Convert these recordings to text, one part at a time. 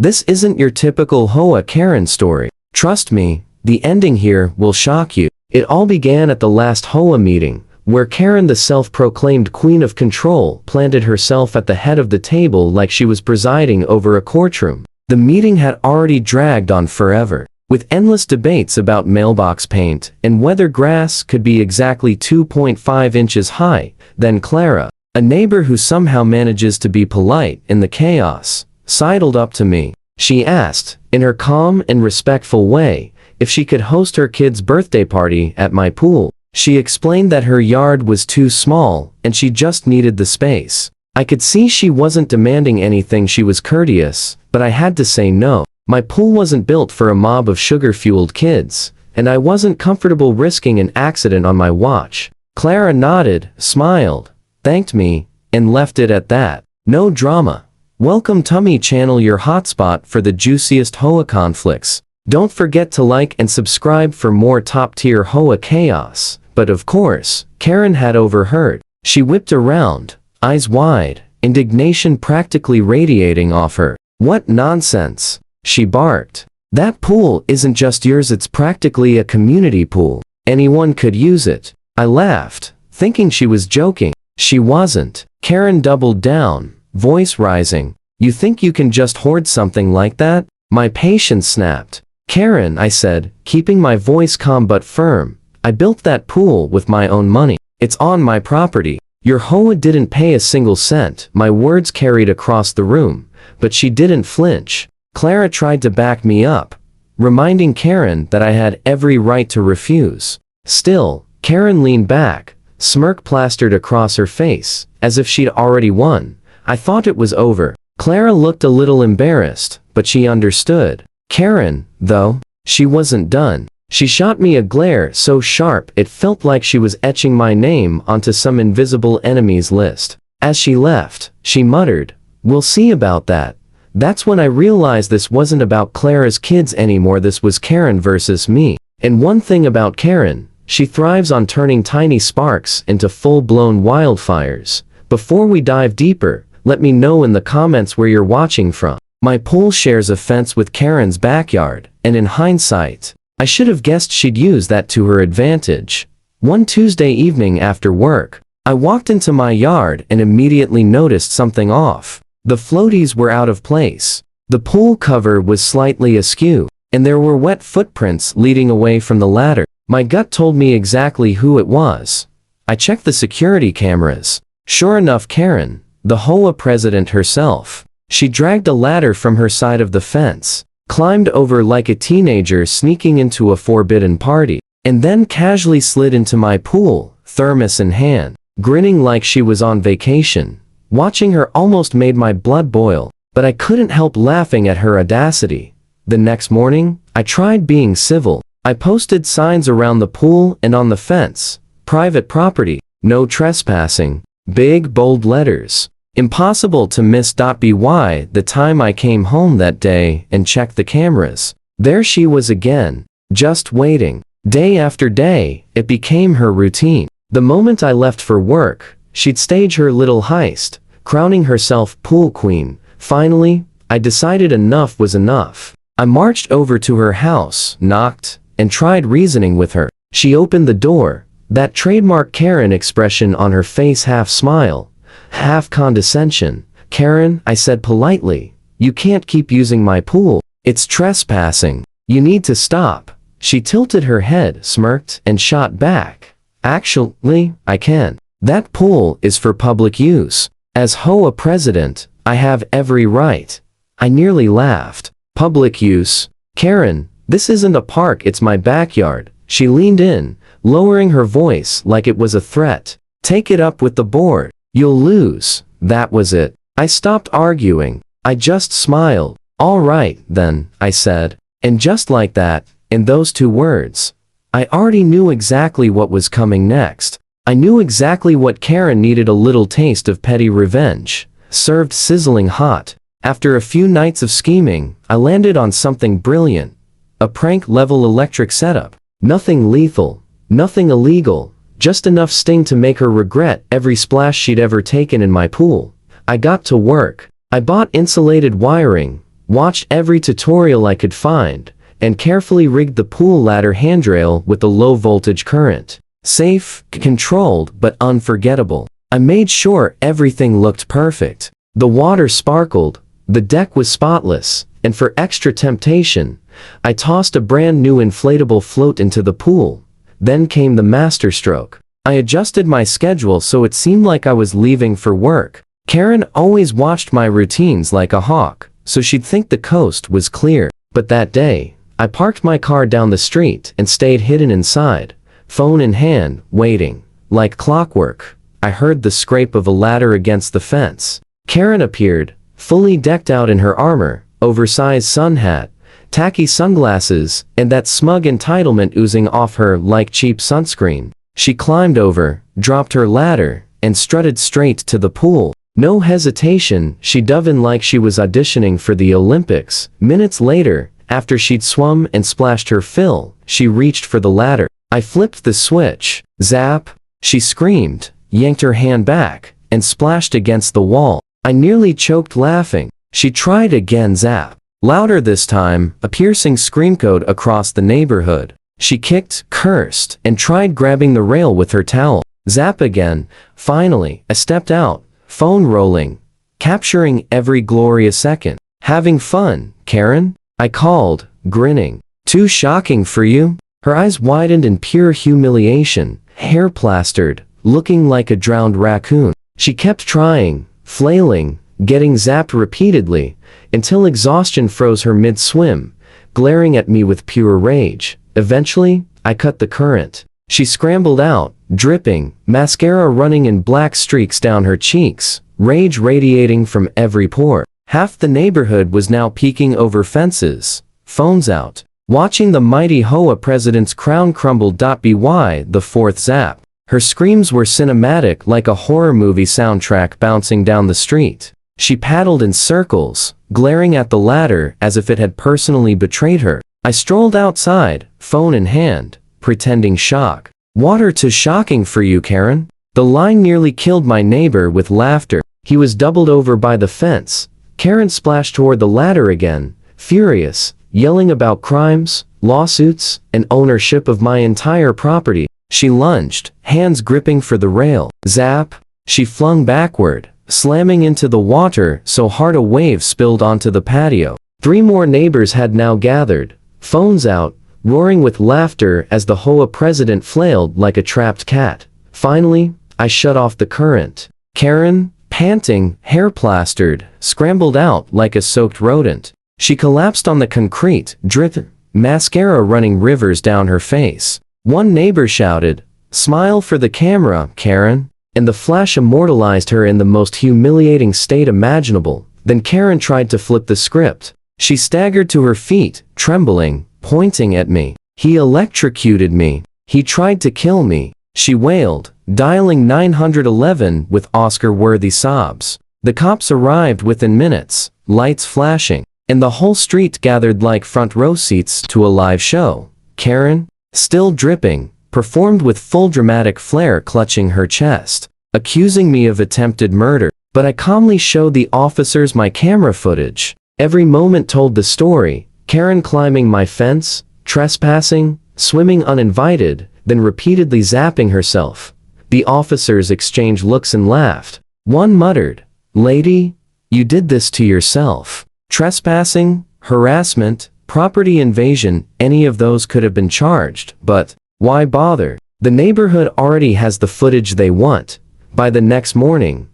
This isn't your typical HOA Karen story. Trust me, the ending here will shock you. It all began at the last HOA meeting, where Karen, the self-proclaimed queen of control, planted herself at the head of the table like she was presiding over a courtroom. The meeting had already dragged on forever, with endless debates about mailbox paint and whether grass could be exactly 2.5 inches high. Then Clara, a neighbor who somehow manages to be polite in the chaos, sidled up to me. She asked, in her calm and respectful way, if she could host her kid's birthday party at my pool. She explained that her yard was too small and she just needed the space. I could see she wasn't demanding anything. She was courteous, but I had to say no. My pool wasn't built for a mob of sugar-fueled kids, and I wasn't comfortable risking an accident on my watch. Clara nodded, smiled, thanked me, and left it at that. No drama. Welcome Tummy Channel, your hotspot for the juiciest HOA conflicts. Don't forget to like and subscribe for more top-tier HOA chaos. But of course, Karen had overheard. She whipped around, eyes wide, indignation practically radiating off her. What nonsense, she barked. That pool isn't just yours, it's practically a community pool. Anyone could use it. I laughed, thinking she was joking. She wasn't. Karen doubled down, voice rising. You think you can just hoard something like that? My patience snapped. Karen, I said, keeping my voice calm but firm, I built that pool with my own money. It's on my property. Your HOA didn't pay a single cent. My words carried across the room, but she didn't flinch. Clara tried to back me up, reminding Karen that I had every right to refuse. Still, Karen leaned back, smirk plastered across her face, as if she'd already won. I thought it was over. Clara looked a little embarrassed, but she understood. Karen, though, she wasn't done. She shot me a glare so sharp it felt like she was etching my name onto some invisible enemies list. As she left, she muttered, "We'll see about that." That's when I realized this wasn't about Clara's kids anymore. This was Karen versus me. And one thing about Karen, she thrives on turning tiny sparks into full-blown wildfires. Before we dive deeper, let me know in the comments where you're watching from. My pool shares a fence with Karen's backyard, and in hindsight, I should have guessed she'd use that to her advantage. One Tuesday evening after work, I walked into my yard and immediately noticed something off. The floaties were out of place. The pool cover was slightly askew, and there were wet footprints leading away from the ladder. My gut told me exactly who it was. I checked the security cameras. Sure enough, Karen, the HOA president herself. She dragged a ladder from her side of the fence, climbed over like a teenager sneaking into a forbidden party, and then casually slid into my pool, thermos in hand, grinning like she was on vacation. Watching her almost made my blood boil, but I couldn't help laughing at her audacity. The next morning, I tried being civil. I posted signs around the pool and on the fence. Private property, no trespassing. Big, bold letters. Impossible to miss. By the time I came home that day and checked the cameras, there she was again, just waiting. Day after day, it became her routine. The moment I left for work, she'd stage her little heist, crowning herself pool queen. Finally, I decided enough was enough. I marched over to her house, knocked, and tried reasoning with her. She opened the door, that trademark Karen expression on her face, half smile, half condescension. "Karen," I said politely, "you can't keep using my pool. It's trespassing. You need to stop." She tilted her head, smirked, and shot back, "Actually, I can. That pool is for public use. As HOA president, I have every right." I nearly laughed. "Public use? Karen, this isn't a park, it's my backyard." She leaned in, lowering her voice like it was a threat. "Take it up with the board. You'll lose." That was it. I stopped arguing. I just smiled. "All right, then," I said. And just like that, in those two words, I already knew exactly what was coming next. I knew exactly what Karen needed: a little taste of petty revenge, served sizzling hot. After a few nights of scheming, I landed on something brilliant. A prank-level electric setup. Nothing lethal, nothing illegal, just enough sting to make her regret every splash she'd ever taken in my pool. I got to work. I bought insulated wiring, watched every tutorial I could find, and carefully rigged the pool ladder handrail with a low voltage current. Safe, controlled, but unforgettable. I made sure everything looked perfect. The water sparkled, the deck was spotless, and for extra temptation, I tossed a brand new inflatable float into the pool. Then came the masterstroke. I adjusted my schedule so it seemed like I was leaving for work. Karen always watched my routines like a hawk, so she'd think the coast was clear. But that day, I parked my car down the street and stayed hidden inside, phone in hand, waiting. Like clockwork, I heard the scrape of a ladder against the fence. Karen appeared, fully decked out in her armor, oversized sun hat, tacky sunglasses, and that smug entitlement oozing off her like cheap sunscreen. She climbed over, dropped her ladder, and strutted straight to the pool. No hesitation, she dove in like she was auditioning for the Olympics. Minutes later, after she'd swum and splashed her fill, she reached for the ladder. I flipped the switch. Zap! She screamed, yanked her hand back, and splashed against the wall. I nearly choked laughing. She tried again. Zap! Louder this time, a piercing scream code across the neighborhood. She kicked, cursed, and tried grabbing the rail with her towel. Zap again. Finally, I stepped out, phone rolling, capturing every glorious second. Having fun, Karen? I called, grinning. Too shocking for you? Her eyes widened in pure humiliation, hair plastered, looking like a drowned raccoon. She kept trying, flailing, getting zapped repeatedly, until exhaustion froze her mid-swim, glaring at me with pure rage. Eventually, I cut the current. She scrambled out, dripping, mascara running in black streaks down her cheeks, rage radiating from every pore. Half the neighborhood was now peeking over fences, phones out, watching the mighty HOA president's crown crumble. By the fourth zap, her screams were cinematic like a horror movie soundtrack bouncing down the street. She paddled in circles, glaring at the ladder as if it had personally betrayed her. I strolled outside, phone in hand, pretending shock. Water too shocking for you, Karen? The line nearly killed my neighbor with laughter. He was doubled over by the fence. Karen splashed toward the ladder again, furious, yelling about crimes, lawsuits, and ownership of my entire property. She lunged, hands gripping for the rail. Zap! She flung backward, slamming into the water so hard a wave spilled onto the patio. 3 more neighbors had now gathered, phones out, roaring with laughter as the HOA president flailed like a trapped cat. Finally, I shut off the current. Karen, panting, hair plastered, scrambled out like a soaked rodent. She collapsed on the concrete, dripping, mascara running rivers down her face. One neighbor shouted, "Smile for the camera, Karen," and the flash immortalized her in the most humiliating state imaginable. Then Karen tried to flip the script. She staggered to her feet, trembling, pointing at me. "He electrocuted me. He tried to kill me," she wailed, dialing 911 with Oscar-worthy sobs. The cops arrived within minutes, lights flashing, and the whole street gathered like front row seats to a live show. Karen, still dripping, performed with full dramatic flair, clutching her chest, accusing me of attempted murder. But I calmly showed the officers my camera footage. Every moment told the story. Karen climbing my fence, trespassing, swimming uninvited, then repeatedly zapping herself. The officers exchanged looks and laughed. One muttered, "Lady, you did this to yourself." Trespassing, harassment, property invasion, any of those could have been charged, but why bother? The neighborhood already has the footage they want. By the next morning,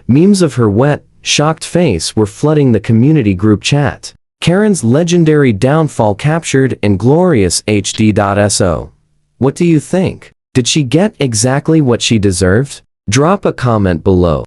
memes of her wet, shocked face were flooding the community group chat. Karen's legendary downfall captured in glorious HD.so. What do you think? Did she get exactly what she deserved? Drop a comment below.